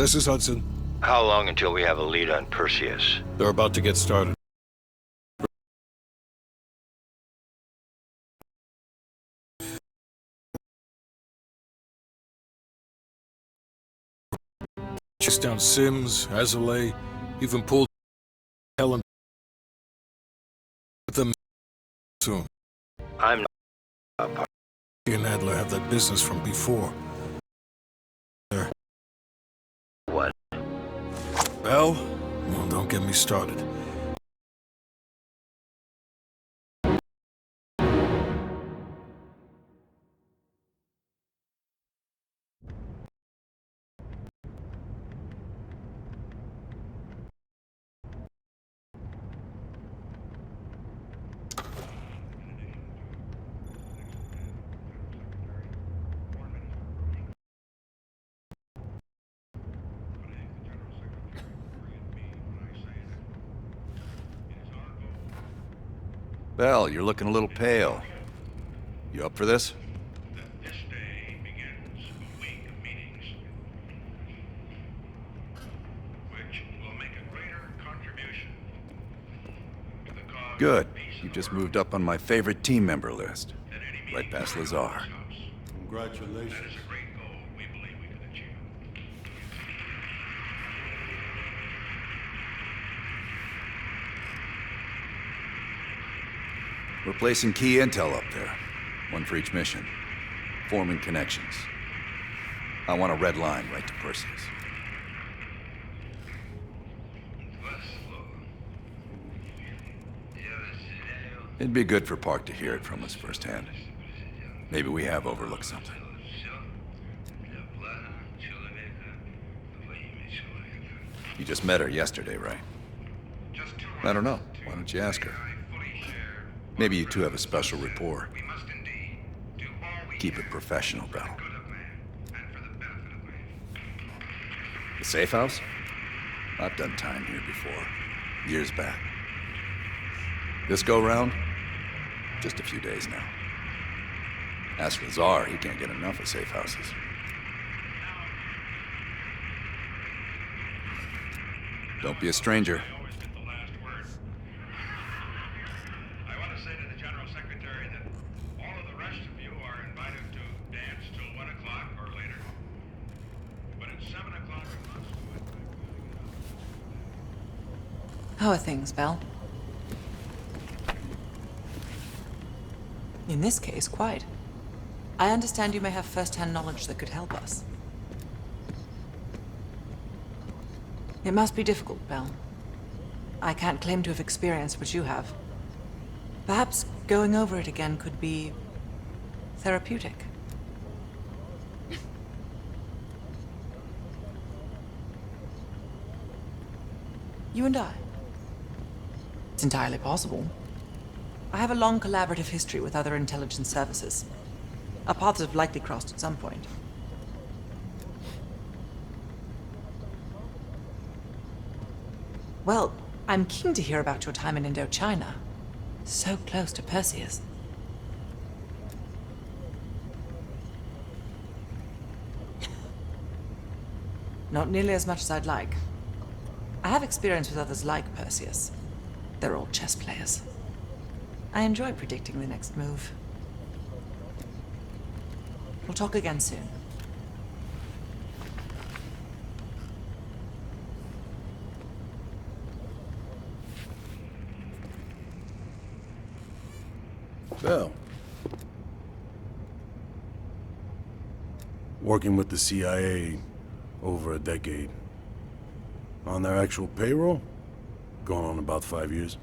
This is Hudson. How long until we have a lead on Perseus? They're about to get started. Chased down Sims, Azalea, even pulled Helen with them soon. I'm not He and Adler have that business from before. what? Well, don't get me started. Bell, you're looking a little pale. You up for this? This day begins a week of meetings, which will make a greater contribution to the cause Good. of peace You in just the world moved up on my favorite team member list. than any meeting Right past in Lazar. Congress House. That Congratulations. is a great goal we believe we can achieve. We're placing key intel up there. One for each mission. Forming connections. I want a red line right to Perseus. It'd be good for Park to hear it from us firsthand. Maybe we have overlooked something. You just met her yesterday, right? Just two I don't know. words Why to don't you ask say her? I fully share Maybe you two have a special rapport. We must indeed do all we Keep can it professional, for the Bell. good of man and for the benefit of man. The safe house? I've done time here before. Years back. This go-round? Just a few days now. As for Lazar, he can't get enough of safe houses. Don't be a stranger. I always get the last word. I want to say to the General Secretary that all of the rest of you are invited to dance till 1 o'clock or later. But at 7 o'clock we must do it. How are things, Belle? In this case, quite. I understand you may have first-hand knowledge that could help us. It must be difficult, Belle. I can't claim to have experienced what you have. Perhaps going over it again could be therapeutic. You and I. It's entirely possible. I have a long collaborative history with other intelligence services. Our paths have likely crossed at some point. Well, I'm keen to hear about your time in Indochina. So close to Perseus. Not nearly as much as I'd like. I have experience with others like Perseus. They're all chess players. I enjoy predicting the next move. We'll talk again soon. Bell. Working with the CIA over a decade. On their actual payroll? Going on about 5 years.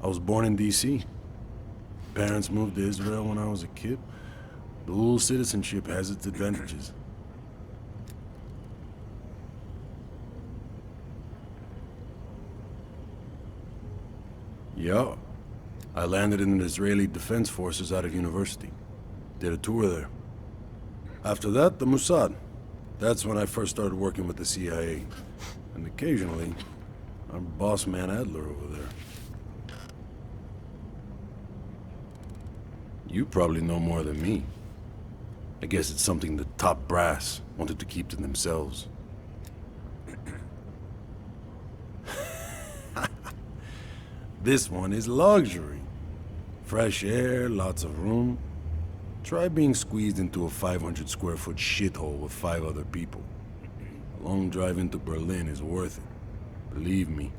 I was born in D.C. Parents moved to Israel when I was a kid. Dual citizenship has its advantages. Yeah. I landed in the Israeli Defense Forces out of university. Did a tour there. After that, the Mossad. That's when I first started working with the CIA. And occasionally, our boss man Adler over there. You probably know more than me. I guess it's something the top brass wanted to keep to themselves. This one is luxury. Fresh air, lots of room. Try being squeezed into a 500 square foot shithole with 5 other people. A long drive into Berlin is worth it. Believe me.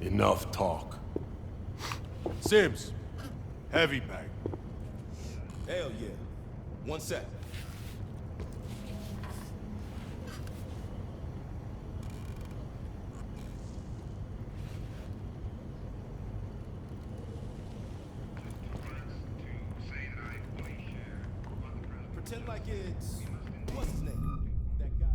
Enough talk. Sims, heavy bag. Hell yeah. One sec. Pretend like it's... What's his name? That guy back.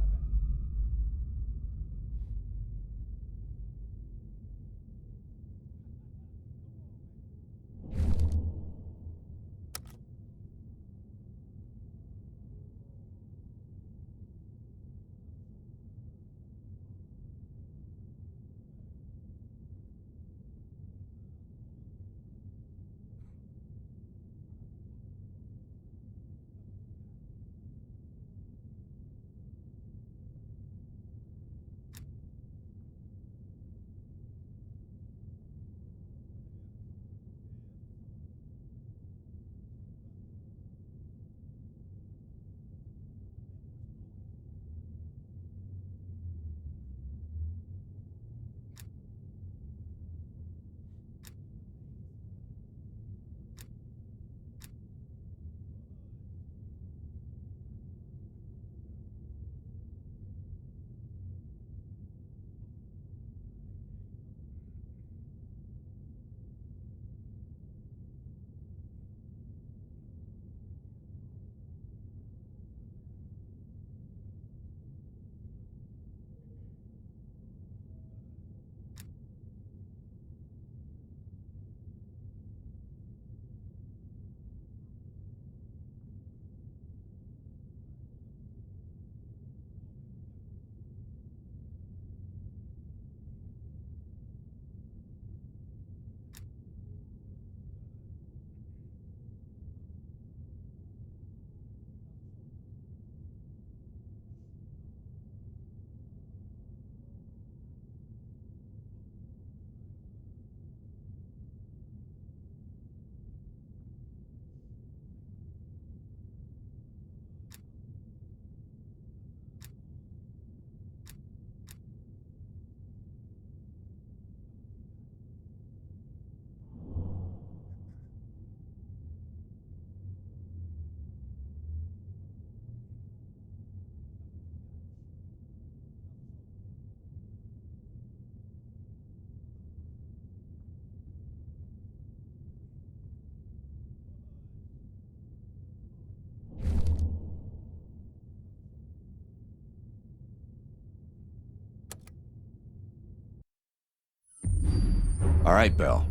All right, Bell.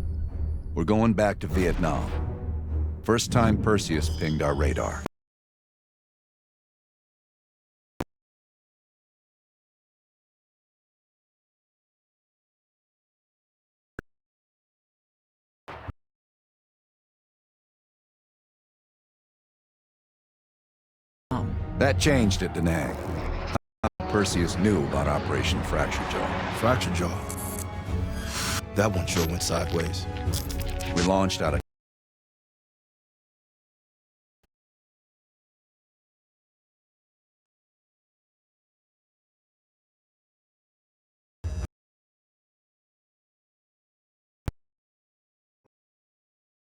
We're going back to Vietnam. First time Perseus pinged our radar. That changed at Da Nang. Perseus knew about Operation Fracture Jaw. Fracture Jaw. That one sure went sideways. We launched out of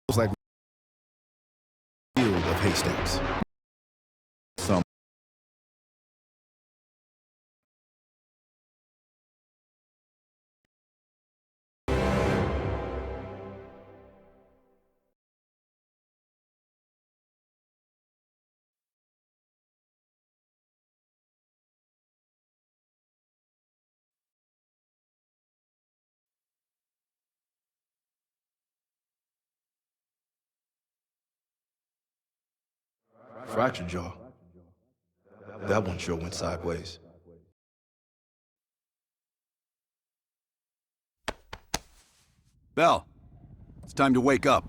It was like field of haystacks. some Fracture Jaw. That one sure went sideways. Bell, it's time to wake up.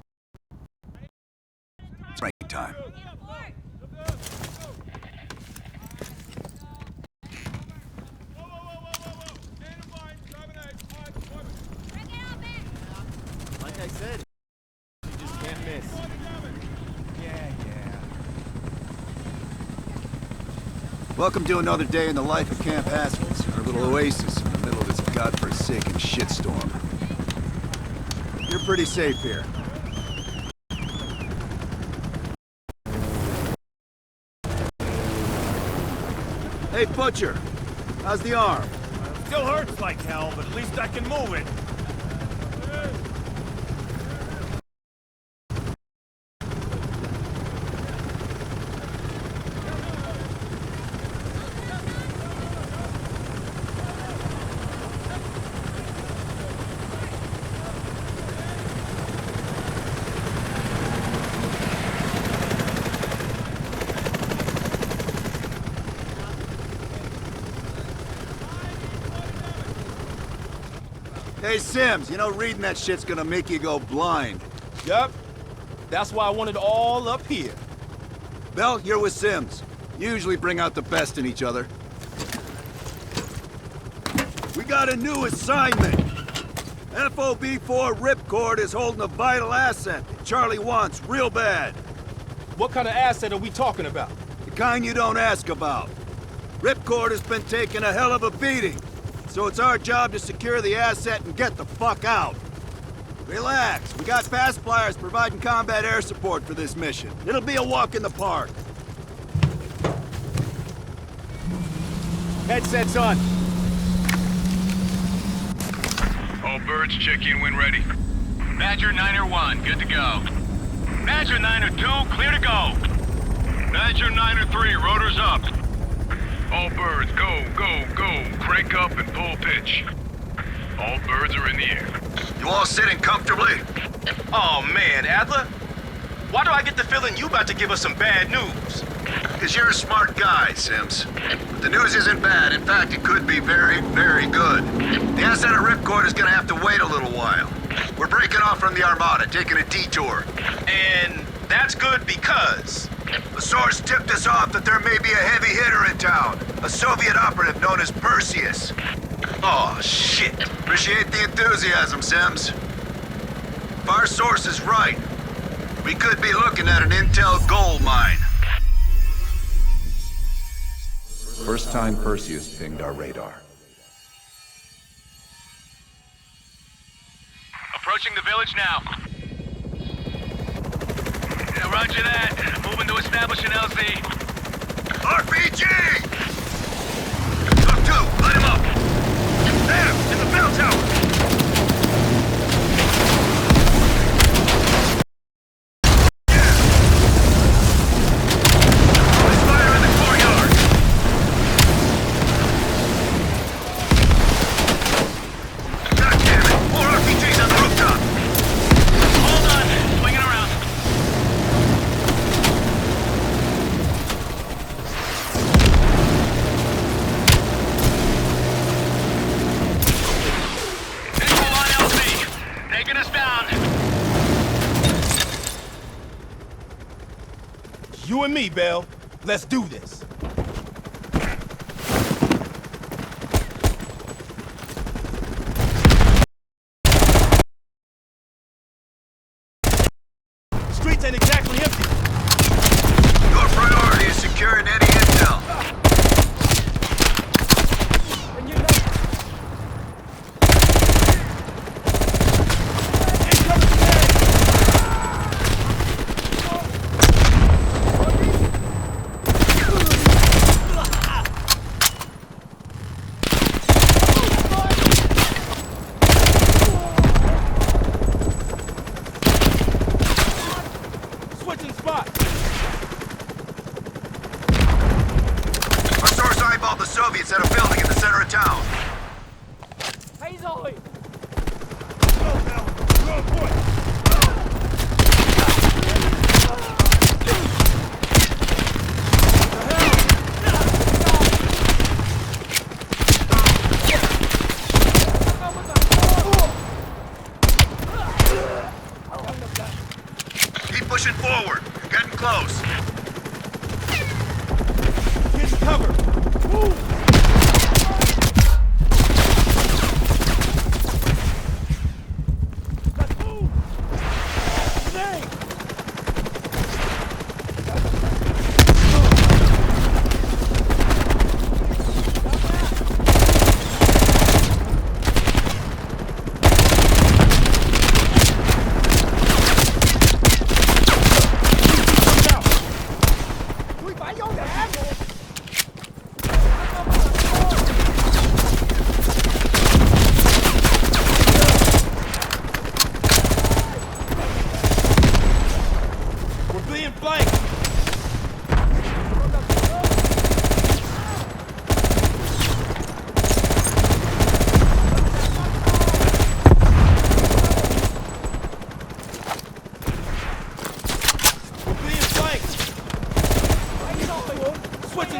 Right. time. Like I said, you just can't miss. Yeah. Welcome to another day in the life of Camp Haskins, our little oasis in the middle of this godforsaken shitstorm. You're pretty safe here. Hey, Butcher, how's the arm? Still hurts like hell, but at least I can move it. Hey, Sims, you know reading that shit's gonna make you go blind. Yup. That's why I want it all up here. Bell, you're with Sims. You usually bring out the best in each other. We got a new assignment. FOB4 Ripcord is holding a vital asset that Charlie wants real bad. What kind of asset are we talking about? The kind you don't ask about. Ripcord has been taking a hell of a beating, so it's our job to secure the asset and get the fuck out. Relax, we got fast flyers providing combat air support for this mission. It'll be a walk in the park. Headsets on. All birds, check in when ready. Badger 9-1, good to go. Badger 9-2, clear to go. Badger 9-3, rotors up. All birds, go, go, go. Crank up and pull pitch. All birds are in the air. You all sitting comfortably? Oh man, Adler. Why do I get the feeling you about to give us some bad news? Because you're a smart guy, Sims. But the news isn't bad. In fact, it could be very, very good. The asset of Ripcord is gonna have to wait a little while. We're breaking off from the Armada, taking a detour. And that's good because... A source tipped us off that there may be a heavy hitter in town. A Soviet operative known as Perseus. Oh, shit. Appreciate the enthusiasm, Sims. If our source is right, we could be looking at an intel gold mine. First time Perseus pinged our radar. Approaching the village now. Yeah, roger that. Moving to establish an LZ. RPG! Talk 2, light him up! There, in the bell tower! You and me, Bell. Let's do this. Streets ain't exactly empty. Your priority is securing any intel. Switching spots. Our source eyeballed the Soviets at a building in the center of town. Keep pushing forward. We're getting close.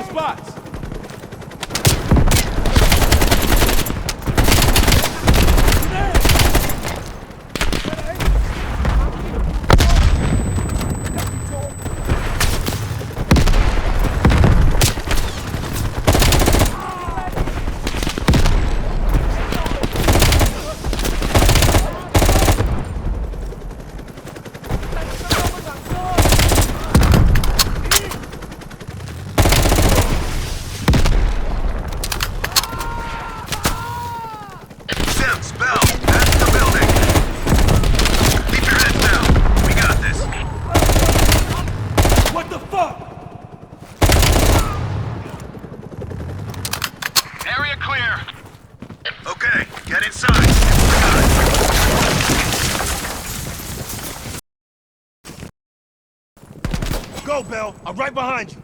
spots! Sims, Bell, that's the building. Keep your heads down. We got this. What the fuck? Area clear. Okay, get inside. We got it. Go, Bell. I'm right behind you.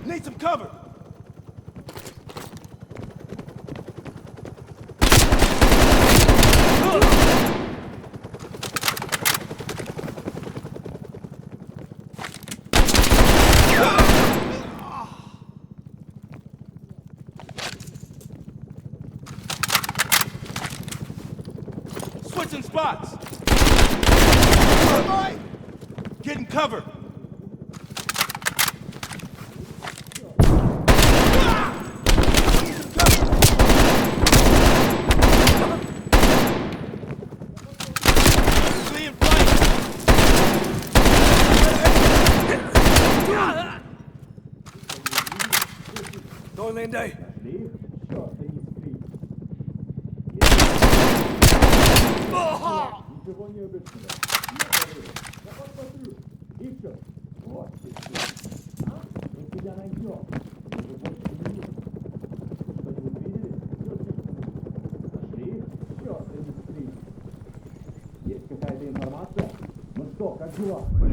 Need some cover. Switching spots. Getting cover. Fleeing flank. Dolende.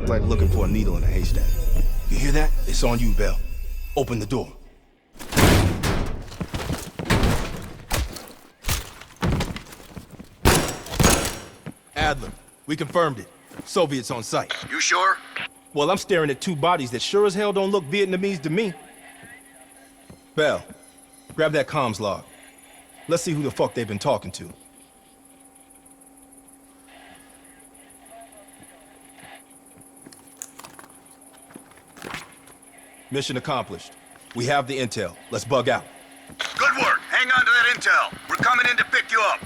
Like looking for a needle in a haystack. You hear that? It's on you, Bell. Open the door. Adler, we confirmed it. Soviets on site. You sure? Well, I'm staring at two bodies that sure as hell don't look Vietnamese to me. Bell, grab that comms log. Let's see who the fuck they've been talking to. Mission accomplished. We have the intel. Let's bug out. Good work. Hang on to that intel. We're coming in to pick you up.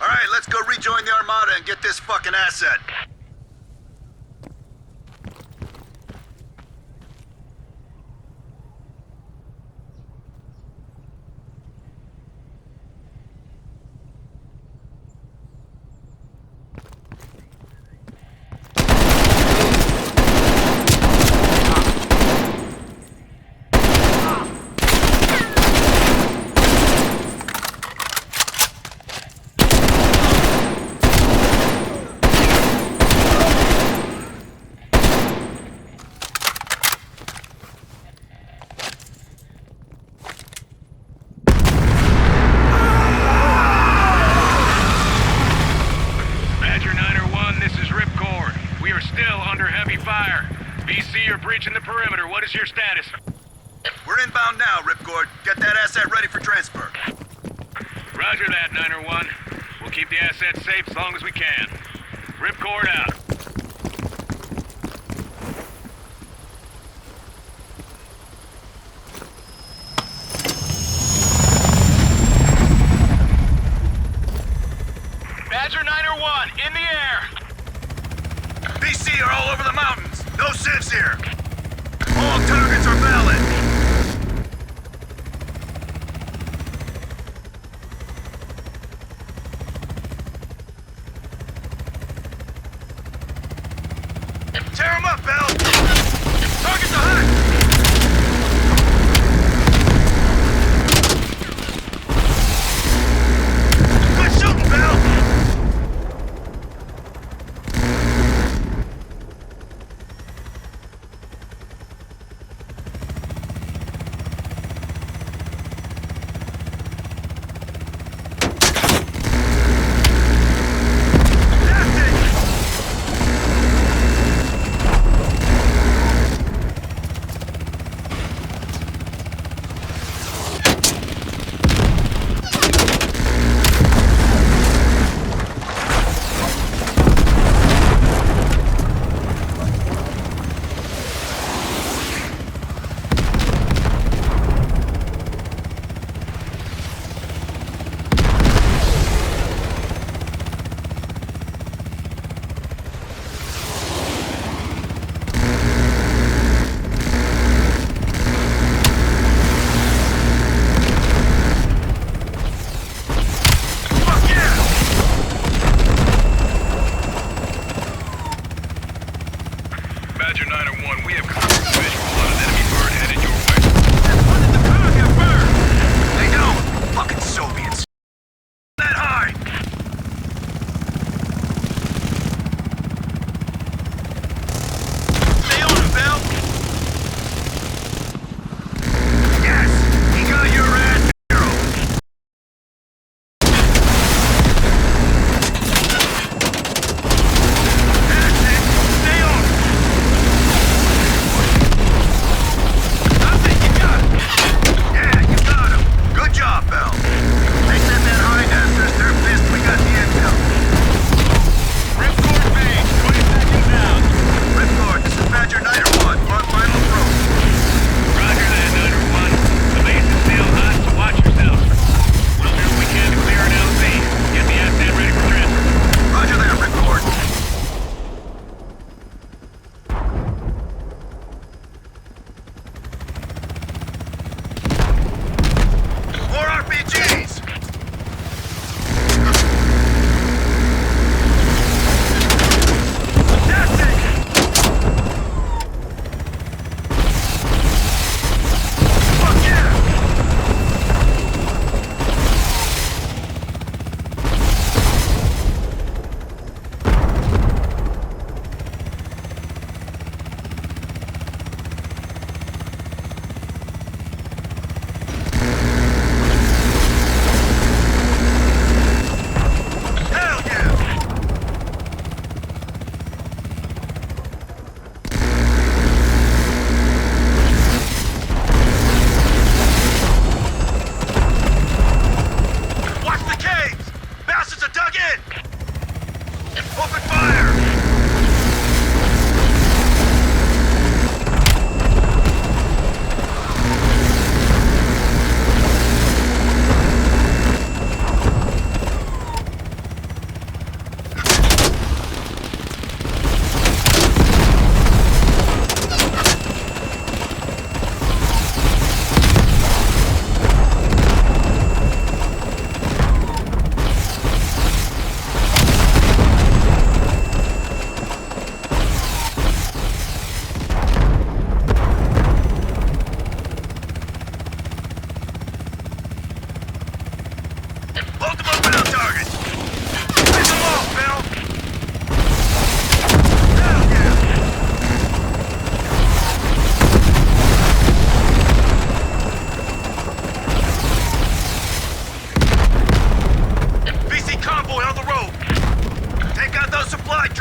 All right, let's go rejoin the Armada and get this fucking asset. breaching the perimeter. What is your status? We're inbound now, Ripcord. Get that asset ready for transfer. Roger that, Niner 1. We'll keep the asset safe as long as we can. Ripcord out. Badger Niner 1, in the air! BC are all over the mountains. No civs here. All targets are valid. Tear them up, Bell! Targets are hot!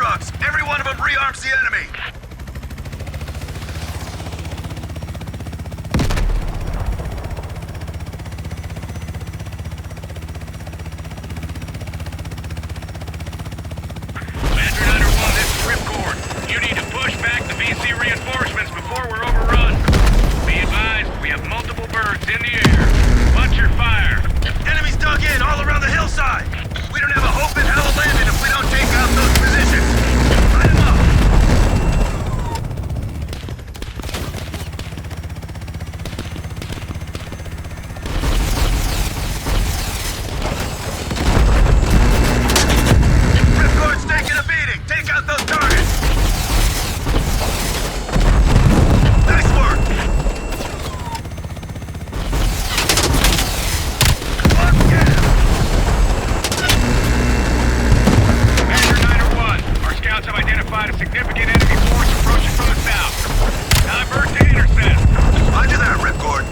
trucks. Every one of them rearms the enemy. Badger 901, this is Ripcord. You need to push back the VC reinforcements before we're overrun. Be advised, we have multiple birds in the air. Watch your fire. Enemies dug in all around the hillside. We don't have a hope in hell of landing if we don't take out those positions. Line them up. Ripcord's taking a beating. Take out those targets. Nice work. Badger 901, our scouts have identified a significant enemy force approaching from the south. Divert to intercept. Roger that, Ripcord.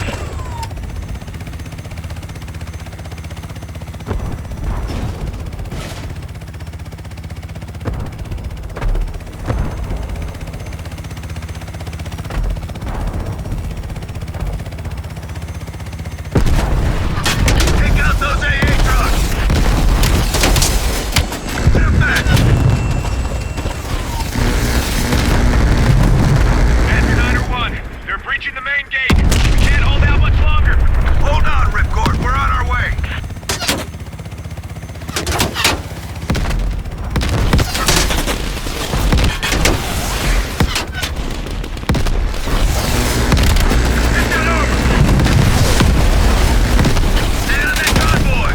Take out those AA trucks! Get 'em back! Badger 901, they're breaching the main gate. We can't hold out much longer. Hold on, Ripcord. We're on our way. Get that over! Stay on that convoy!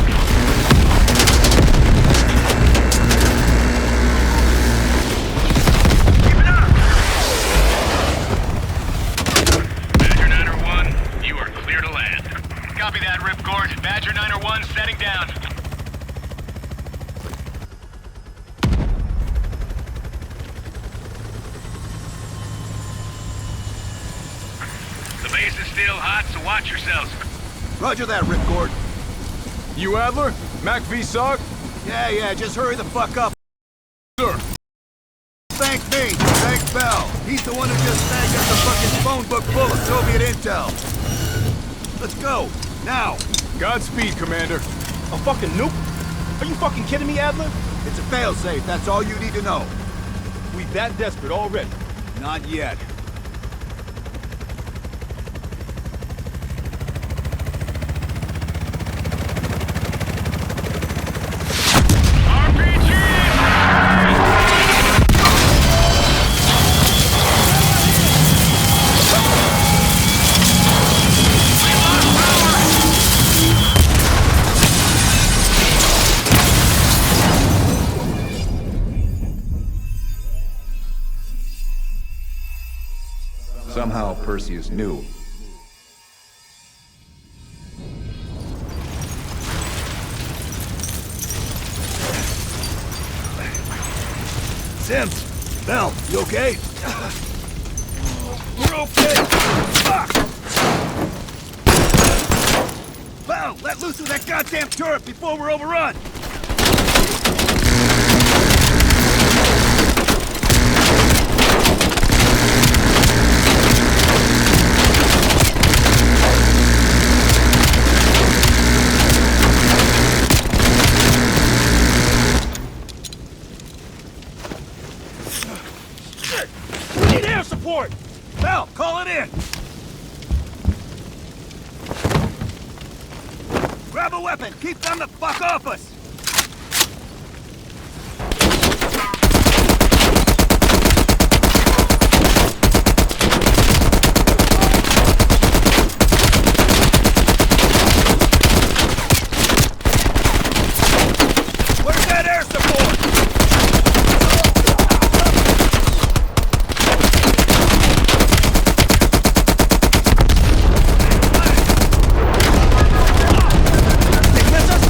Keep it up! Badger 901, you are clear to land. Copy that, Ripcord. Badger 901 setting down. The base is still hot, so watch yourselves. Roger that, Ripcord. You Adler? Mac V SOG? Yeah, just hurry the fuck up. Sir. Thank me. Thank Bell. He's the one who just snagged us the fucking phone book full of Soviet intel. Let's go. Now. Godspeed, Commander. A fucking nuke? Are you fucking kidding me, Adler? It's a failsafe. That's all you need to know. We that desperate already. Not yet. Somehow Perseus knew. Sims! Bell, you okay? We're okay! Fuck! Bell, let loose of that goddamn turret before we're overrun! We need air support! Bell, call it in! Grab a weapon! Keep them the fuck off us! Where's that air support? They miss us?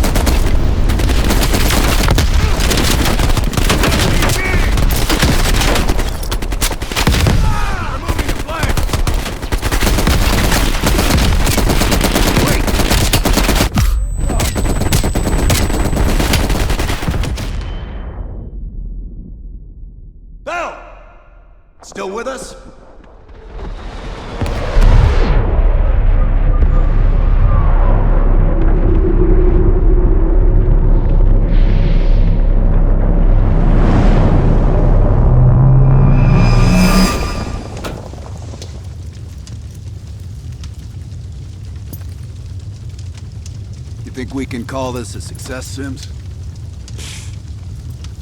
You think we can call this a success, Sims?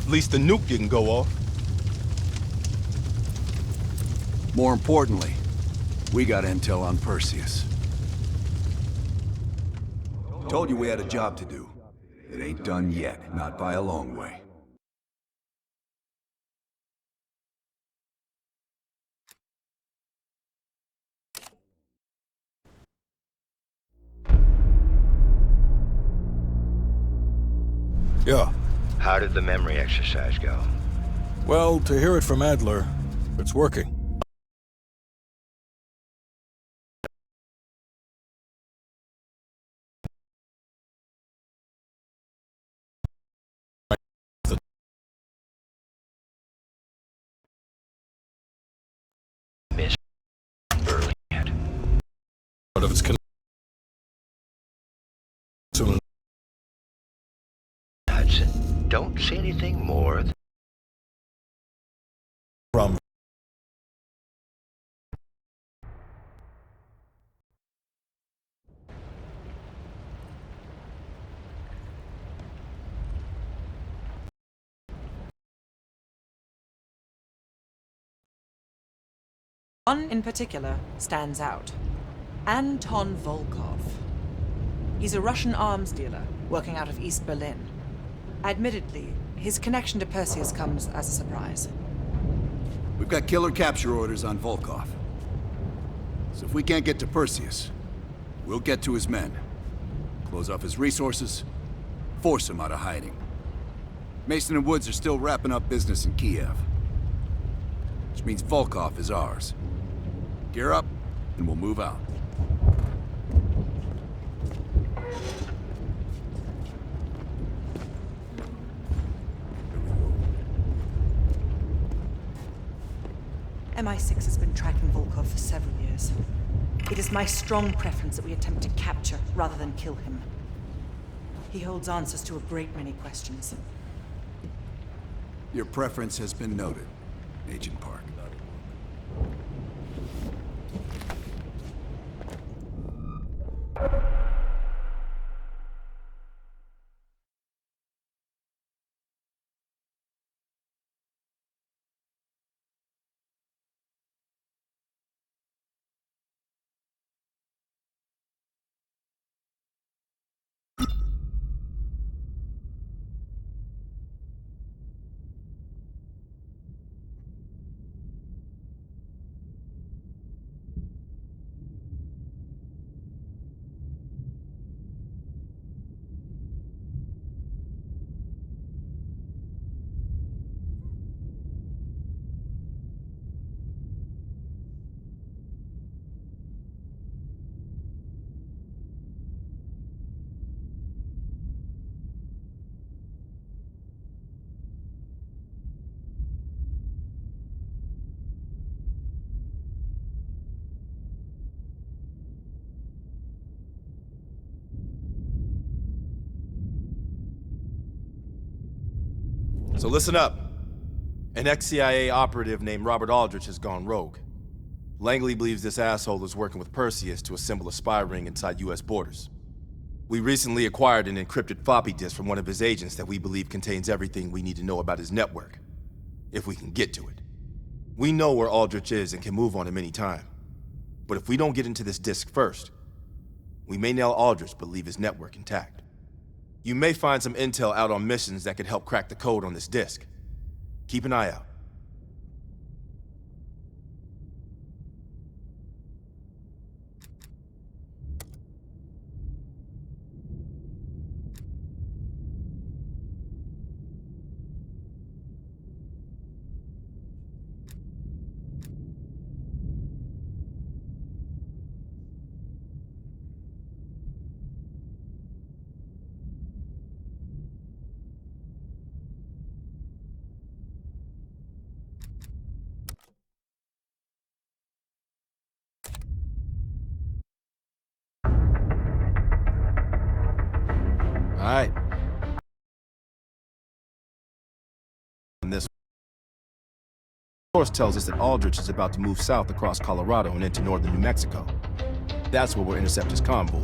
At least the nuke didn't go off. More importantly, we got intel on Perseus. Told you we had a job to do. It ain't done yet, not by a long way. Yeah. How did the memory exercise go? Well, to hear it from Adler, it's working. Miss early yet. But if it's soon. Hudson, don't say anything more. From One in particular stands out. Anton Volkov. He's a Russian arms dealer working out of East Berlin. Admittedly, his connection to Perseus comes as a surprise. We've got killer capture orders on Volkov. So if we can't get to Perseus, we'll get to his men. Close off his resources, force him out of hiding. Mason and Woods are still wrapping up business in Kiev. Which means Volkov is ours. Gear up, and we'll move out. MI6 has been tracking Volkov for several years. It is my strong preference that we attempt to capture rather than kill him. He holds answers to a great many questions. Your preference has been noted, Agent Park. So listen up. An ex-CIA operative named Robert Aldrich has gone rogue. Langley believes this asshole is working with Perseus to assemble a spy ring inside US borders. We recently acquired an encrypted floppy disk from one of his agents that we believe contains everything we need to know about his network, if we can get to it. We know where Aldrich is and can move on him any time. But if we don't get into this disk first, we may nail Aldrich but leave his network intact. You may find some intel out on missions that could help crack the code on this disk. Keep an eye out. All right. This source tells us that Aldrich is about to move south across Colorado and into northern New Mexico. That's where we'll intercept his convoy.